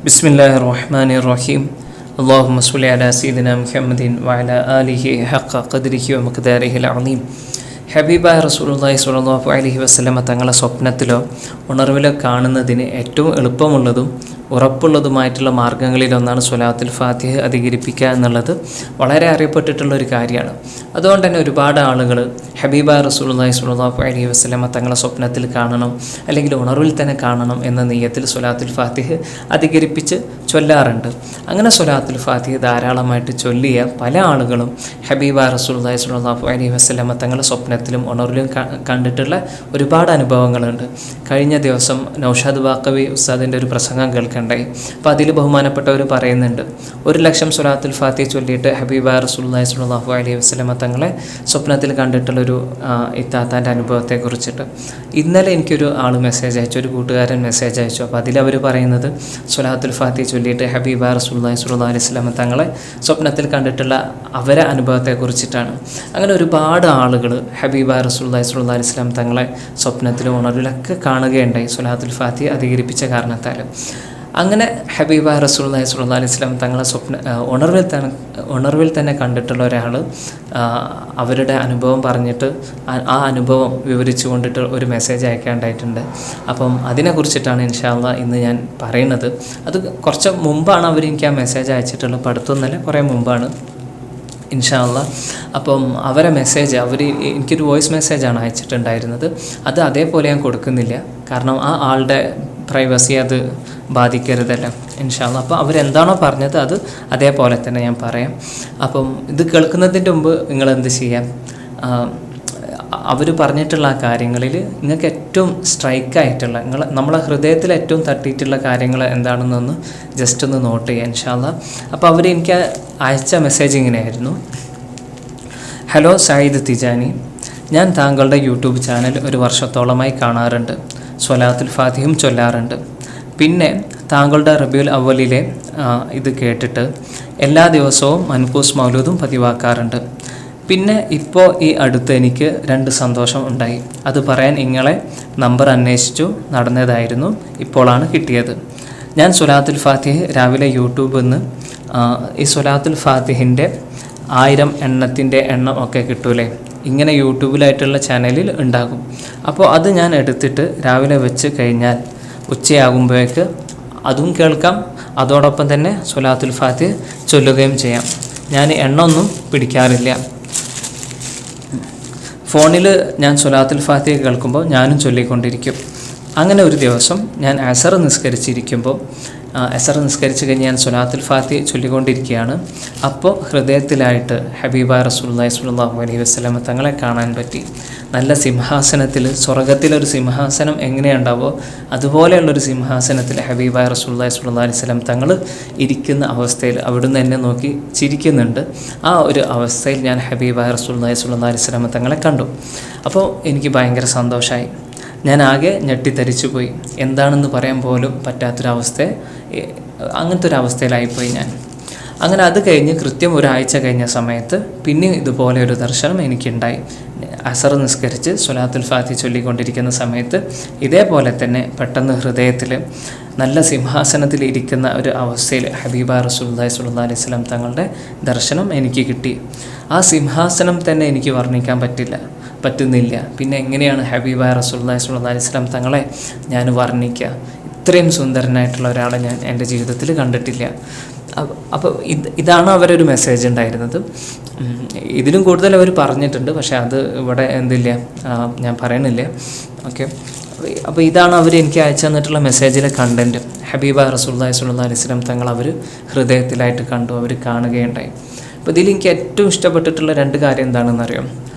ബിസ്മില്ലാഹിർ റഹ്മാനിർ റഹീം. അല്ലാഹുമ്മ സ്വല്ലി അലാ സയ്യിദിനാ മുഹമ്മദിൻ വഅലാ ആലിഹി ഹഖ ഖദ്രിഹി വമിഖ്ദാരിഹിൽ അളീം. ഹബീബായ റസൂലുള്ളാഹി സ്വല്ലല്ലാഹു അലൈഹി വസല്ലമ തങ്ങളെ സ്വപ്നത്തിലോ ഉണർവിലോ കാണുന്നതിന് ഏറ്റവും എളുപ്പമുള്ളതും ഉറപ്പുള്ളതുമായിട്ടുള്ള മാർഗ്ഗങ്ങളിലൊന്നാണ് സ്വലാത്തുൽ ഫാത്തിഹ അധികരിപ്പിക്കുക എന്നുള്ളത് വളരെ അറിയപ്പെട്ടിട്ടുള്ള ഒരു കാര്യമാണ്. അതുകൊണ്ട് തന്നെ ഒരുപാട് ആളുകൾ ഹബീബായ റസൂലുള്ളാഹി സ്വല്ലല്ലാഹു അലൈഹി വസല്ലമ തങ്ങളെ സ്വപ്നത്തിൽ കാണണം അല്ലെങ്കിൽ ഉണർവിൽ തന്നെ കാണണം എന്ന നിയ്യത്തിൽ സ്വലാത്തുൽ ഫാത്തിഹ അധികരിപ്പിച്ച് ചൊല്ലാറുണ്ട്. അങ്ങനെ സ്വലാത്തുൽ ഫാത്തിഹ ധാരാളമായിട്ട് ചൊല്ലിയ പല ആളുകളും ഹബീബായ റസൂലുള്ളാഹി സ്വല്ലല്ലാഹു അലൈഹി വസല്ലമ തങ്ങളെ സ്വപ്നത്തിലും ഉണർവിലും കണ്ടിട്ടുള്ള ഒരുപാട് അനുഭവങ്ങളുണ്ട്. കഴിഞ്ഞ ദിവസം നൗഷാദ് ബാഖവി ഉസ്താദിൻ്റെ ഒരു പ്രസംഗം കേൾക്കുന്നുണ്ടായി. അപ്പോൾ അതിൽ ബഹുമാനപ്പെട്ടവർ പറയുന്നുണ്ട്, 1,00,000 സ്വലാത്തുൽ ഫാത്തിഹ ചൊല്ലിയിട്ട് ഹബീബായ റസൂലുള്ളാഹി സ്വല്ലല്ലാഹു അലൈഹി വസല്ലമ തങ്ങളെ സ്വപ്നത്തിൽ കണ്ടിട്ടുള്ളൊരു ഇത്താത്താൻ്റെ അനുഭവത്തെക്കുറിച്ചിട്ട്. ഇന്നലെ എനിക്കൊരു ആൾ മെസ്സേജ് അയച്ചു, ഒരു കൂട്ടുകാരൻ മെസ്സേജ് അയച്ചു. അപ്പോൾ അതിലവർ പറയുന്നത് സ്വലാത്തുൽ ഫാത്തിഹ ചൊല്ലിയിട്ട് ഹബീബായ റസൂലുള്ളാഹി സ്വല്ലല്ലാഹു അലൈഹി വസല്ലമ തങ്ങളെ സ്വപ്നത്തിൽ കണ്ടിട്ടുള്ള അവരെ അനുഭവത്തെക്കുറിച്ചിട്ടാണ്. അങ്ങനെ ഒരുപാട് ആളുകൾ ഹബീബായ റസൂലുള്ളാഹി സ്വല്ലല്ലാഹു അലൈഹി വസല്ലമ തങ്ങളെ സ്വപ്നത്തിലും ഉണർവിലൊക്കെ കാണുകയുണ്ടായി സ്വലാത്തുൽ ഫാത്തിഹ അധികരിപ്പിച്ച കാരണത്താൽ. അങ്ങനെ ഹബീബായ റസൂലുള്ളാഹി സ്വല്ലല്ലാഹു അലൈഹി വസല്ലം തങ്ങളെ ഉണർവിൽ തന്നെ കണ്ടിട്ടുള്ള ഒരാൾ അവരുടെ അനുഭവം പറഞ്ഞിട്ട് ആ അനുഭവം വിവരിച്ചു കൊണ്ടിട്ട് ഒരു മെസ്സേജ് അയക്കാണ്ടായിട്ടുണ്ട്. അപ്പം അതിനെക്കുറിച്ചിട്ടാണ് ഇൻഷാ അല്ലാഹ് ഇന്ന് ഞാൻ പറയുന്നത്. അത് കുറച്ച് മുമ്പാണ് എനിക്ക് ആ മെസ്സേജ് അയച്ചിട്ടുള്ളത്, പഠിത്തമൊന്നുമല്ല, കുറേ മുമ്പാണ് ഇൻഷാ അല്ലാഹ്. അപ്പം അവരെ മെസ്സേജ് എനിക്കൊരു വോയിസ് മെസ്സേജാണ് അയച്ചിട്ടുണ്ടായിരുന്നത്. അത് അതേപോലെ ഞാൻ കൊടുക്കുന്നില്ല, കാരണം ആ ആളുടെ പ്രൈവസി അത് ബാധിക്കരുതല്ലോ ഇൻഷാ അല്ലാഹ്. അപ്പോൾ അവരെന്താണോ പറഞ്ഞത് അത് അതേപോലെ തന്നെ ഞാൻ പറയാം. അപ്പം ഇത് കേൾക്കുന്നതിൻ്റെ മുമ്പ് നിങ്ങളെന്ത് ചെയ്യാം, അവർ പറഞ്ഞിട്ടുള്ള ആ കാര്യങ്ങളിൽ നിങ്ങൾക്ക് ഏറ്റവും സ്ട്രൈക്കായിട്ടുള്ള നമ്മളെ ഹൃദയത്തിൽ ഏറ്റവും തട്ടിയിട്ടുള്ള കാര്യങ്ങൾ എന്താണെന്നൊന്ന് ജസ്റ്റ് ഒന്ന് നോട്ട് ചെയ്യുക ഇൻഷാ അല്ലാഹ്. അപ്പോൾ അവർ എനിക്ക് അയച്ച മെസ്സേജ് ഇങ്ങനെയായിരുന്നു: ഹലോ സയ്യിദ് തിജാനി, ഞാൻ താങ്കളുടെ യൂട്യൂബ് ചാനൽ 1 വർഷത്തോളമായി കാണാറുണ്ട്, സ്വലാത്തുൽ ഫാത്തിഹയും ചൊല്ലാറുണ്ട്. പിന്നെ താങ്കളുടെ റബീഉൽ അവ്വലിലെ ഇത് കേട്ടിട്ട് എല്ലാ ദിവസവും മൻകൂസ് മൗലൂദും പതിവാക്കാറുണ്ട്. പിന്നെ ഇപ്പോൾ ഈ അടുത്ത് എനിക്ക് 2 സന്തോഷം ഉണ്ടായി. അത് പറയാൻ നിങ്ങളെ നമ്പർ അന്വേഷിച്ചു നടന്നതായിരുന്നു, ഇപ്പോഴാണ് കിട്ടിയത്. ഞാൻ സ്വലാത്തുൽ ഫാത്തിഹ രാവിലെ യൂട്യൂബിൽ നിന്ന് ഈ സ്വലാത്തുൽ ഫാത്തിഹിൻ്റെ 1000 എണ്ണത്തിൻ്റെ എണ്ണം ഒക്കെ കിട്ടൂലേ, ഇങ്ങനെ യൂട്യൂബിലായിട്ടുള്ള ചാനലിൽ ഉണ്ടാകും. അപ്പോൾ അത് ഞാൻ എടുത്തിട്ട് രാവിലെ വെച്ച് കഴിഞ്ഞാൽ ഉച്ചയാകുമ്പോഴേക്ക് അതും കേൾക്കാം, അതോടൊപ്പം തന്നെ സ്വലാത്തുൽ ഫാത്തിഹ ചൊല്ലുകയും ചെയ്യാം. ഞാൻ എണ്ണൊന്നും പിടിക്കാറില്ല. ഫോണിൽ ഞാൻ സ്വലാത്തുൽ ഫാത്തിഹ കേൾക്കുമ്പോൾ ഞാനും ചൊല്ലിക്കൊണ്ടിരിക്കും. അങ്ങനെ ഒരു ദിവസം ഞാൻ അസർ നിസ്കരിച്ച് കഴിഞ്ഞ് ഞാൻ സ്വലാത്തുൽ ഫാത്തിഹ ചൊല്ലിക്കൊണ്ടിരിക്കുകയാണ്. അപ്പോൾ ഹൃദയത്തിലായിട്ട് ഹബീബായ റസൂലുള്ളാഹി സ്വല്ലല്ലാഹു അലൈഹി വസല്ലമ തങ്ങളെ കാണാൻ പറ്റി. നല്ല സിംഹാസനത്തിൽ, സ്വർഗത്തിലൊരു സിംഹാസനം എങ്ങനെയുണ്ടാവോ അതുപോലെയുള്ളൊരു സിംഹാസനത്തിൽ ഹബീബായ റസൂലുള്ളാഹി സ്വല്ലല്ലാഹു അലൈഹി വസല്ലം തങ്ങൾ ഇരിക്കുന്ന അവസ്ഥയിൽ അവിടുന്ന് എന്നെ നോക്കി ചിരിക്കുന്നുണ്ട്. ആ ഒരു അവസ്ഥയിൽ ഞാൻ ഹബീബായ റസൂലുള്ളാഹി സ്വല്ലല്ലാഹു അലൈഹി വസല്ലം തങ്ങളെ കണ്ടു. അപ്പോൾ എനിക്ക് ഭയങ്കര സന്തോഷമായി. ഞാൻ ആകെ ഞെട്ടിത്തരിച്ചു പോയി. എന്താണെന്ന് പറയാൻ പോലും അങ്ങനത്തെ ഒരു അവസ്ഥയിലായിപ്പോയി ഞാൻ. അങ്ങനെ അത് കഴിഞ്ഞ് കൃത്യം 1 ആഴ്ച കഴിഞ്ഞ സമയത്ത് പിന്നെ ഇതുപോലെ ഒരു ദർശനം എനിക്കുണ്ടായി. അസർ നിസ്കരിച്ച് സ്വലാത്തുൽ ഫാത്തിഹ ചൊല്ലിക്കൊണ്ടിരിക്കുന്ന സമയത്ത് ഇതേപോലെ തന്നെ പെട്ടെന്ന് ഹൃദയത്തിൽ നല്ല സിംഹാസനത്തിൽ ഇരിക്കുന്ന ഒരു അവസ്ഥയിൽ ഹബീബായ റസൂലുള്ളാഹി സ്വല്ലല്ലാഹു അലൈഹി വസല്ലം തങ്ങളുടെ ദർശനം എനിക്ക് കിട്ടി. ആ സിംഹാസനം തന്നെ എനിക്ക് വർണ്ണിക്കാൻ പറ്റുന്നില്ല. പിന്നെ എങ്ങനെയാണ് ഹബീബായ റസൂലുള്ളാഹി സ്വല്ലല്ലാഹു അലൈഹി വസല്ലം തങ്ങളെ ഞാൻ വർണ്ണിക്കുക? ഇത്രയും സുന്ദരനായിട്ടുള്ള ഒരാളെ ഞാൻ എൻ്റെ ജീവിതത്തിൽ കണ്ടിട്ടില്ല. അപ്പോൾ ഇതാണ് അവരൊരു മെസ്സേജ് ഉണ്ടായിരുന്നത്. ഇതിലും കൂടുതൽ അവർ പറഞ്ഞിട്ടുണ്ട്, പക്ഷേ അത് ഇവിടെ ഞാൻ പറയണില്ല. ഓക്കെ, അപ്പോൾ ഇതാണ് അവർ എനിക്ക് അയച്ചു തന്നിട്ടുള്ള മെസ്സേജിലെ കണ്ടൻറ്റ്. ഹബീബായ റസൂലുള്ളാഹി സ്വല്ലല്ലാഹു അലൈഹി വസല്ലം തങ്ങൾ അവർ ഹൃദയത്തിലായിട്ട് കണ്ടു, അവർ കാണുകയുണ്ടായി. അപ്പോൾ ഇതിൽ എനിക്ക് ഏറ്റവും ഇഷ്ടപ്പെട്ടിട്ടുള്ള 2 കാര്യം എന്താണെന്നറിയാം.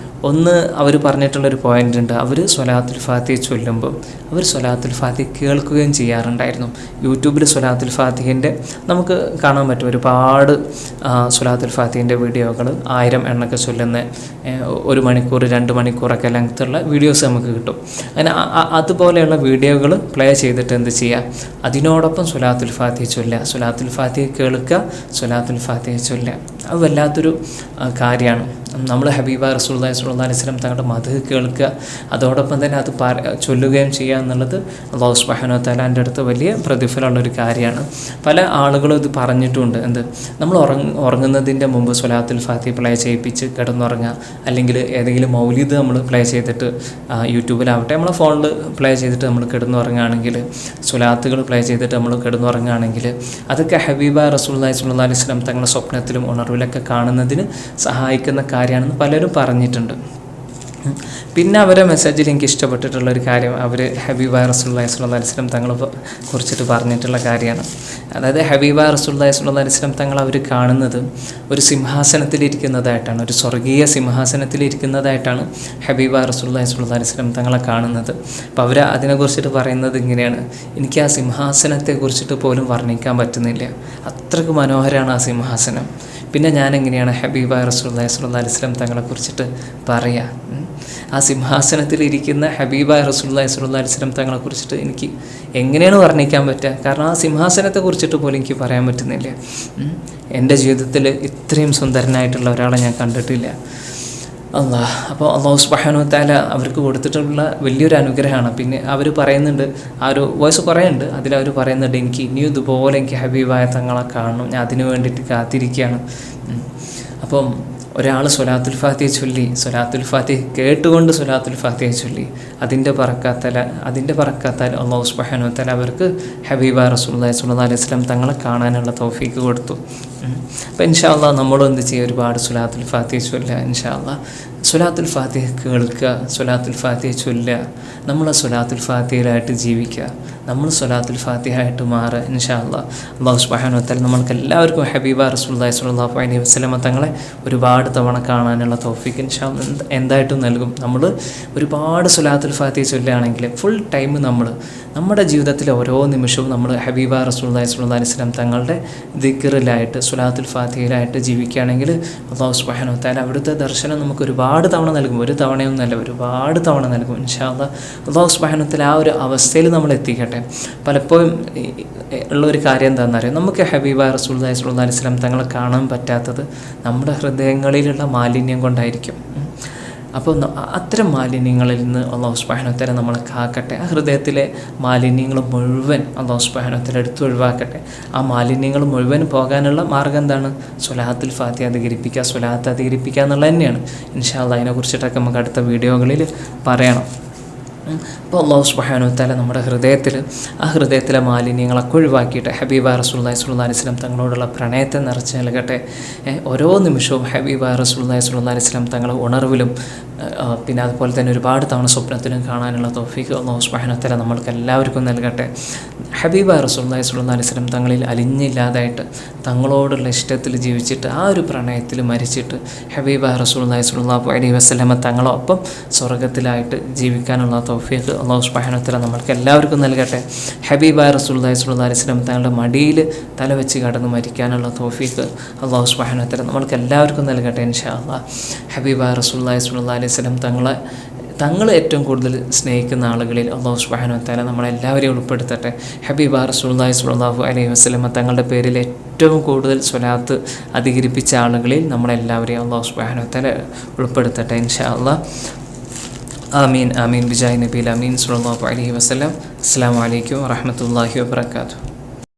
ഒന്ന്, അവർ പറഞ്ഞിട്ടുള്ളൊരു പോയിൻ്റ് ഉണ്ട്. അവർ സ്വലാത്തുൽ ഫാത്തിഹ ചൊല്ലുമ്പോൾ അവർ സ്വലാത്തുൽ ഫാത്തിഹ കേൾക്കുകയും ചെയ്യാറുണ്ടായിരുന്നു. യൂട്യൂബിൽ സ്വലാത്തുൽ ഫാത്തിഹിൻ്റെ നമുക്ക് കാണാൻ പറ്റും ഒരുപാട് സ്വലാത്തുൽ ഫാത്തിഹിൻ്റെ വീഡിയോകൾ 1000 എണ്ണൊക്കെ ചൊല്ലുന്ന 1 മണിക്കൂർ 2 മണിക്കൂറൊക്കെ ലെങ്ത്തുള്ള വീഡിയോസ് നമുക്ക് കിട്ടും. അങ്ങനെ അതുപോലെയുള്ള വീഡിയോകൾ പ്ലേ ചെയ്തിട്ട് എന്ത് ചെയ്യുക, അതിനോടൊപ്പം സ്വലാത്തുൽ ഫാത്തിഹ ചൊല്ലുക, സ്വലാത്തുൽ ഫാത്തിഹ കേൾക്കുക, സ്വലാത്തുൽ ഫാത്തിഹ ചൊല്ലുക. അത് വല്ലാത്തൊരു കാര്യമാണ്. നമ്മൾ ഹബീബ റസൂലുള്ളാഹി സ്വല്ലല്ലാഹു അലൈഹി വസല്ലം തങ്ങളുടെ മദ്ഹ് കേൾക്കുക, അതോടൊപ്പം തന്നെ അത് ചൊല്ലുകയും ചെയ്യുക എന്നുള്ളത് അല്ലാഹു സുബ്ഹാനഹു വ തആലാൻ്റെ അടുത്ത് വലിയ പ്രതിഫലമുള്ളൊരു കാര്യമാണ്. പല ആളുകളും ഇത് പറഞ്ഞിട്ടുമുണ്ട്. നമ്മൾ ഉറങ്ങുന്നതിൻ്റെ മുമ്പ് സ്വലാത്തുൽ ഫാത്തിഹ പ്ലേ ചെയ്യിപ്പിച്ച് കിടന്നുറങ്ങുക, അല്ലെങ്കിൽ ഏതെങ്കിലും മൗലിദ് നമ്മൾ പ്ലേ ചെയ്തിട്ട് യൂട്യൂബിലാവട്ടെ നമ്മളെ ഫോണിൽ പ്ലേ ചെയ്തിട്ട് നമ്മൾ കിടന്നുറങ്ങുകയാണെങ്കിൽ, സ്വലാത്തുകൾ പ്ലേ ചെയ്തിട്ട് നമ്മൾ കിടന്നുറങ്ങുകയാണെങ്കിൽ അതൊക്കെ ഹബീബ റസൂലുള്ളാഹി സ്വല്ലല്ലാഹു അലൈഹി വസല്ലം തങ്ങളുടെ സ്വപ്നത്തിലും ഉണർവിലൊക്കെ കാണുന്നതിന് സഹായിക്കുന്ന കാര്യമാണെന്ന് പലരും പറഞ്ഞിട്ടുണ്ട്. പിന്നെ അവരെ മെസ്സേജിൽ എനിക്ക് ഇഷ്ടപ്പെട്ടിട്ടുള്ളൊരു കാര്യം, അവർ ഹബീബ റസൂലുള്ളാഹി സ്വല്ലല്ലാഹു അലൈഹി വസല്ലം തങ്ങളെ കുറിച്ചിട്ട് പറഞ്ഞിട്ടുള്ള കാര്യമാണ്. അതായത് ഹബീബ റസൂലുള്ളാഹി സ്വല്ലല്ലാഹു അലൈഹി വസല്ലം തങ്ങൾ അവർ കാണുന്നത് ഒരു സിംഹാസനത്തിലിരിക്കുന്നതായിട്ടാണ്, ഒരു സ്വർഗീയ സിംഹാസനത്തിലിരിക്കുന്നതായിട്ടാണ് ഹബീബ റസൂലുള്ളാഹി സ്വല്ലല്ലാഹു അലൈഹി വസല്ലം തങ്ങളെ കാണുന്നത്. അപ്പോൾ അവർ അതിനെക്കുറിച്ചിട്ട് പറയുന്നത് ഇങ്ങനെയാണ്: എനിക്ക് ആ സിംഹാസനത്തെക്കുറിച്ചിട്ട് പോലും വർണ്ണിക്കാൻ പറ്റുന്നില്ല, അത്രയ്ക്ക് മനോഹരമാണ് ആ സിംഹാസനം. പിന്നെ ഞാൻ എങ്ങനെയാണ് ഹബീബ റസൂലുള്ളാഹി സ്വല്ലല്ലാഹു അലൈഹി വസല്ലം തങ്ങളെക്കുറിച്ചിട്ട് പറയുക? ആ സിംഹാസനത്തിലിരിക്കുന്ന ഹബീബ റസൂലുള്ളാഹി സ്വല്ലല്ലാഹു അലൈഹി വസല്ലം തങ്ങളെക്കുറിച്ചിട്ട് എനിക്ക് എങ്ങനെയാണ് വർണ്ണിക്കാൻ പറ്റുക? കാരണം ആ സിംഹാസനത്തെക്കുറിച്ചിട്ട് പോലും എനിക്ക് പറയാൻ പറ്റുന്നില്ല. എൻ്റെ ജീവിതത്തിൽ ഇത്രയും സുന്ദരനായിട്ടുള്ള ഒരാളെ ഞാൻ കണ്ടിട്ടില്ല. അപ്പോൾ അല്ലാഹു സുബ്ഹാനഹു വ തആല അവർക്ക് കൊടുത്തിട്ടുള്ള വലിയൊരു അനുഗ്രഹമാണ്. പിന്നെ അവർ പറയുന്നുണ്ട്, ആ ഒരു വോയിസ് കുറേ ഉണ്ട്, അതിലവർ പറയുന്നുണ്ട്, എനിക്ക് ഇനിയും ഇതുപോലെ എനിക്ക് ഹബീബായ തങ്ങളെ കാണണം, ഞാൻ അതിനു വേണ്ടിയിട്ട് കാത്തിരിക്കുകയാണ്. അപ്പം ഒരാൾ സ്വലാത്തുൽ ഫാത്തിഹ ചൊല്ലി, സ്വലാത്തുൽ ഫാത്തിഹ കേട്ടുകൊണ്ട് സ്വലാത്തുൽ ഫാത്തിഹ ചൊല്ലി, അതിൻ്റെ പറക്കത്താൽ അല്ലാഹു സുബ്ഹാനഹു വ തആല അവർക്ക് ഹബീബ റസൂലുള്ളാഹി സ്വല്ലല്ലാഹു അലൈഹി വസല്ലം തങ്ങളെ കാണാനുള്ള തൗഫീക്ക് കൊടുത്തു. അപ്പോൾ ഇൻഷാ അല്ലാഹ് നമ്മളും എന്ത് ചെയ്യുക? ഒരുപാട് സ്വലാത്തുൽ ഫാത്തിഹ ചൊല്ലുക. ഇൻഷാ അല്ലാഹ് സ്വലാത്തുൽ ഫാത്തിഹ കേൾക്കുക, സ്വലാത്തുൽ ഫാത്തിഹ ചൊല്ലുക, നമ്മൾ സ്വലാത്തുൽ ഫാത്തിഹയിലായിട്ട് ജീവിക്കുക, നമ്മൾ സ്വലാത്തുൽ ഫാത്തിഹ ആയിട്ട് മാറുക. ഇൻഷാ അല്ലാഹ് അല്ലാഹു സുബ്ഹാനഹു വ തആല നമ്മൾക്ക് എല്ലാവർക്കും ഹബീബ റസൂലുള്ളാഹി സ്വല്ലല്ലാഹു അലൈഹി വസല്ലം തങ്ങളെ ഒരുപാട് തവണ കാണാനുള്ള തൗഫീക്ക് ഇൻഷാ അല്ലാഹ് എന്തായിട്ടും നൽകും. നമ്മൾ ഒരുപാട് സ്വലാത്തുൽ ഫാത്തിഹ ചൊല്ലുകയാണെങ്കിൽ ഫുൾ ടൈം നമ്മുടെ ജീവിതത്തിലെ ഓരോ നിമിഷവും നമ്മൾ ഹബീബ റസൂലുള്ളാഹി സ്വല്ലല്ലാഹു അലൈഹി വസല്ലം തങ്ങളുടെ ദിക്റിലായിട്ട് സ്വലാത്തുൽ ഫാത്തിഹയിലായിട്ട് ജീവിക്കുകയാണെങ്കിൽ അല്ലാഹു സുബ്ഹാനഹു വ തആല അവിടുത്തെ ദർശനം നമുക്ക് ഒരുപാട് തവണ നൽകും. ഒരു തവണയൊന്നുമല്ല, ഒരുപാട് തവണ നൽകും. ഇൻഷാ അല്ലാഹ് അല്ലാഹു സുബ്ഹാനഹു വ തആല ആ ഒരു അവസ്ഥയിൽ നമ്മൾ എത്തിക്കട്ടെ. പലപ്പോഴും ഉള്ളൊരു കാര്യം എന്താണെന്ന് അറിയാം, നമുക്ക് ഹബീബ റസൂലുള്ളാഹി സ്വല്ലല്ലാഹു അലൈഹി വസല്ലം തങ്ങളെ കാണാൻ പറ്റാത്തത് നമ്മുടെ ഹൃദയങ്ങളിലുള്ള മാലിന്യം കൊണ്ടായിരിക്കും. അപ്പോൾ അത്തരം മാലിന്യങ്ങളിൽ നിന്ന് അല്ലാഹു സുബ്ഹാനഹു വ തആല നമ്മളെ കാക്കട്ടെ. ആ ഹൃദയത്തിലെ മാലിന്യങ്ങൾ മുഴുവൻ അല്ലാഹു സുബ്ഹാനഹു വ തആല എടുത്ത് ഒഴിവാക്കട്ടെ. ആ മാലിന്യങ്ങൾ മുഴുവൻ പോകാനുള്ള മാർഗ്ഗം എന്താണ്? സ്വലാത്തുൽ ഫാത്തിഹ അധികരിപ്പിക്കുക എന്നുള്ളത് തന്നെയാണ്. ഇൻഷാ അല്ലാഹ് അതിനെക്കുറിച്ചിട്ടൊക്കെ നമുക്ക് അടുത്ത വീഡിയോകളിൽ പറയണം. അപ്പോൾ അല്ലാഹു സുബ്ഹാനഹു വ തആല നമ്മുടെ ഹൃദയത്തിലെ മാലിന്യങ്ങളൊക്കെ ഒഴിവാക്കിയിട്ട് ഹബീബ റസൂലുള്ളാഹി സ്വല്ലല്ലാഹു അലൈഹി വസല്ലം തങ്ങളോടുള്ള പ്രണയത്തെ നിറച്ച് നൽകട്ടെ. ഓരോ നിമിഷവും ഹബീബ റസൂലുള്ളാഹി സ്വല്ലല്ലാഹു അലൈഹി വസല്ലം തങ്ങളെ ഉണർവിലും പിന്നെ അതുപോലെ തന്നെ ഒരുപാട് തവണ സ്വപ്നത്തിലും കാണാനുള്ള തൗഫീഖ് അല്ലാഹു സുബ്ഹാനഹു വ തആല നമ്മൾക്ക് എല്ലാവർക്കും നൽകട്ടെ. ഹബീബ റസൂലുള്ളാഹി സ്വല്ലല്ലാഹു അലൈഹി വസല്ലം തങ്ങളിൽ അലിഞ്ഞില്ലാതായിട്ട് തങ്ങളോടുള്ള ഇഷ്ടത്തിൽ ജീവിച്ചിട്ട് ആ ഒരു പ്രണയത്തിൽ മരിച്ചിട്ട് ഹബീബ റസൂലുള്ളാഹി സ്വല്ലല്ലാഹു അലൈഹി വസല്ലം തങ്ങളൊപ്പം സ്വർഗ്ഗത്തിലായിട്ട് ജീവിക്കാനുള്ള തൗഫീഖ് അല്ലാഹു സുബ്ഹാനഹു വ തആല നമ്മൾക്ക് എല്ലാവർക്കും നൽകട്ടെ. ഹബീബ റസൂലുള്ളാഹി സ്വല്ലല്ലാഹു അലൈഹി വസല്ലം തങ്ങളുടെ മടിയിൽ തലവെച്ച് കടന്ന് മരിക്കാനുള്ള തൗഫീഖ് അല്ലാഹു സുബ്ഹാനഹു വ തആല നമ്മൾക്ക് എല്ലാവർക്കും നൽകട്ടെ. ഇൻഷാ അല്ലാഹ് ഹബീബ റസൂലുള്ളാഹി സ്വല്ലല്ലാഹു അലൈഹി വസല്ലം തങ്ങൾ ഏറ്റവും കൂടുതൽ സ്നേഹിക്കുന്ന ആളുകളിൽ അല്ലാഹു സുബ്ഹാനഹു വ തആല നമ്മളെല്ലാവരെയും ഉൾപ്പെടുത്തട്ടെ. ഹബീബ റസൂലുള്ളാഹി സ്വല്ലല്ലാഹു അലൈഹി വസല്ലം തങ്ങളുടെ പേരിൽ ഏറ്റവും കൂടുതൽ സ്വലാത്ത് അധികരിപ്പിച്ച ആളുകളിൽ നമ്മളെല്ലാവരെയും അല്ലാഹു സുബ്ഹാനഹു വ തആല ഉൾപ്പെടുത്തട്ടെ. ഇൻഷാ അല്ലാഹ്. ആമീൻ ആമീൻ ബിജാഹി നബിയിൽ അമീൻ സ്വല്ലല്ലാഹു അലൈഹി വസല്ലം. അസ്സലാമു അലൈക്കും വറഹ്മത്തുള്ളാഹി വബറകാതുഹു.